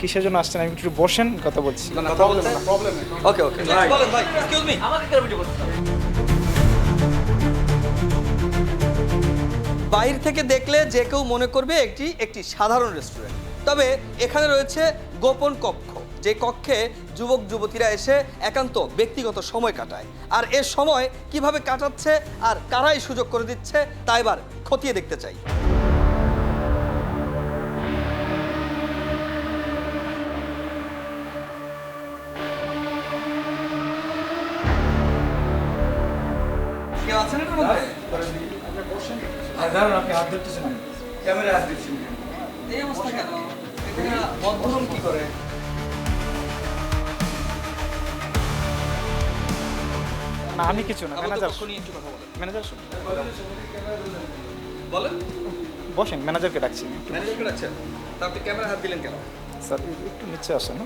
কিসের জন্য আসছেন, আমি একটু বসেন, কথা বলছি। ওকে ওকে বলেন ভাই, এক্সকিউজ মি, আমাকে কেন ভিডিও করছেন? বাইরে থেকে দেখলে যে কেউ মনে করবে একটি সাধারণ রেস্টুরেন্ট, তবে এখানে রয়েছে গোপন কক্ষ, যে কক্ষে যুবক যুবতীরা এসে একান্ত ব্যক্তিগত সময় কাটায়। আর এর সময় কিভাবে কাটাচ্ছে আর কারাই সুযোগ করে দিচ্ছে তা এবার খতিয়ে দেখতে চাই। কেউ আছেন এটার মধ্যে? আপনি হাত ধরতেছেন, ক্যামেরা হাত দিচ্ছেন এই অবস্থা কেন? এখানে বদ্ধরুম কি করে? না আমি কিছু না, ম্যানেজার। একটু কথা বলেন। ম্যানেজার বলেন, বসেন, ম্যানেজারকে ডাকছি। ম্যানেজারকে ডাকছেন? তা আপনি ক্যামেরা হাত দিলেন কেন? স্যার একটু নিচে আসেন।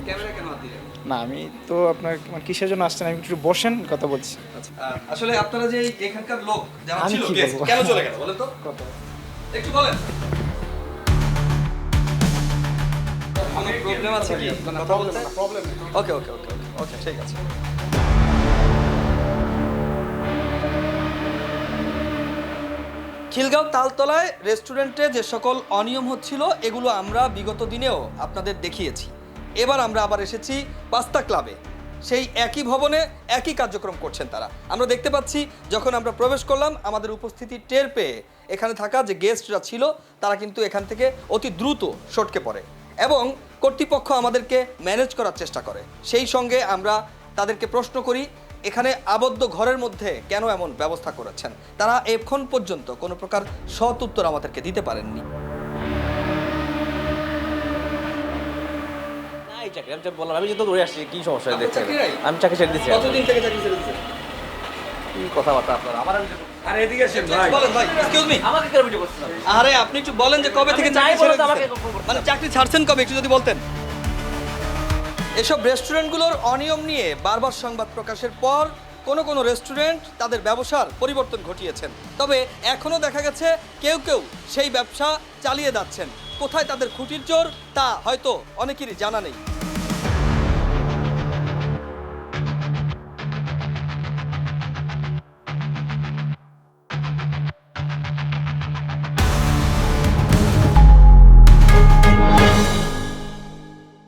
ক্যামেরা কেন হাত দিলেন? না আমি তো আপনার কিসের জন্য আসছেন, আমি একটু বসেন, কথা বলছি। আসলে আপনারা যে এখানকার লোক যারা আমি ছিল কি guest, বলবো? কেন চলে গেল বলেন তো? একটু বলেন। কোনো প্রবলেম আছে কি? কথা বলতে? ওকে ওকে ওকে ওকে ওকে ঠিক আছে। খিলগাঁও তালতলায় রেস্টুরেন্টে যে সকল অনিয়ম হচ্ছিল এগুলো আমরা বিগত দিনেও আপনাদের দেখিয়েছি। এবার আমরা আবার এসেছি পাস্তা ক্লাবে। সেই একই ভবনে একই কার্যক্রম করছেন তারা। আমরা দেখতে পাচ্ছি যখন আমরা প্রবেশ করলাম আমাদের উপস্থিতি টের পেয়ে এখানে থাকা যে গেস্টরা ছিল তারা কিন্তু এখান থেকে অতি দ্রুত সটকে পড়ে এবং কর্তৃপক্ষ আমাদেরকে ম্যানেজ করার চেষ্টা করে। সেই সঙ্গে আমরা তাদেরকে প্রশ্ন করি এখানে আবদ্ধ ঘরের মধ্যে কেন এমন ব্যবস্থা করেছেন। তারা এখন পর্যন্ত কোনো প্রকার সৎ উত্তর আমাদেরকে দিতে পারেননি। আমি যেহেতু ধরে আসছি, কি সমস্যা আপনি দেখছেন? চাকরি নাই? আমি চাকরি ছেড়ে দিচ্ছি। কতদিন থেকে চাকরি ছেড়ে দিচ্ছেন? কি কথাবার্তা আপনার? আমার আরে এদিকে আসেন ভাই। বলেন ভাই, এক্সকিউজ মি, আমাকে কেন ভিডিও করছেন? আরে আপনি একটু বলেন যে কবে থেকে চাকরি ছেড়ে দিচ্ছেন? মানে চাকরি ছাড়ছেন কবে একটু যদি বলতেন। এসব রেস্টুরেন্টগুলোর অনিয়ম নিয়ে বারবার সংবাদ প্রকাশের পর কোনো রেস্টুরেন্ট তাদের ব্যবসার পরিবর্তন ঘটিয়েছেন, তবে এখনও দেখা গেছে কেউ কেউ সেই ব্যবসা চালিয়ে যাচ্ছেন। কোথায় তাদের খুঁটির জোর তা হয়তো অনেকেরই জানা নেই।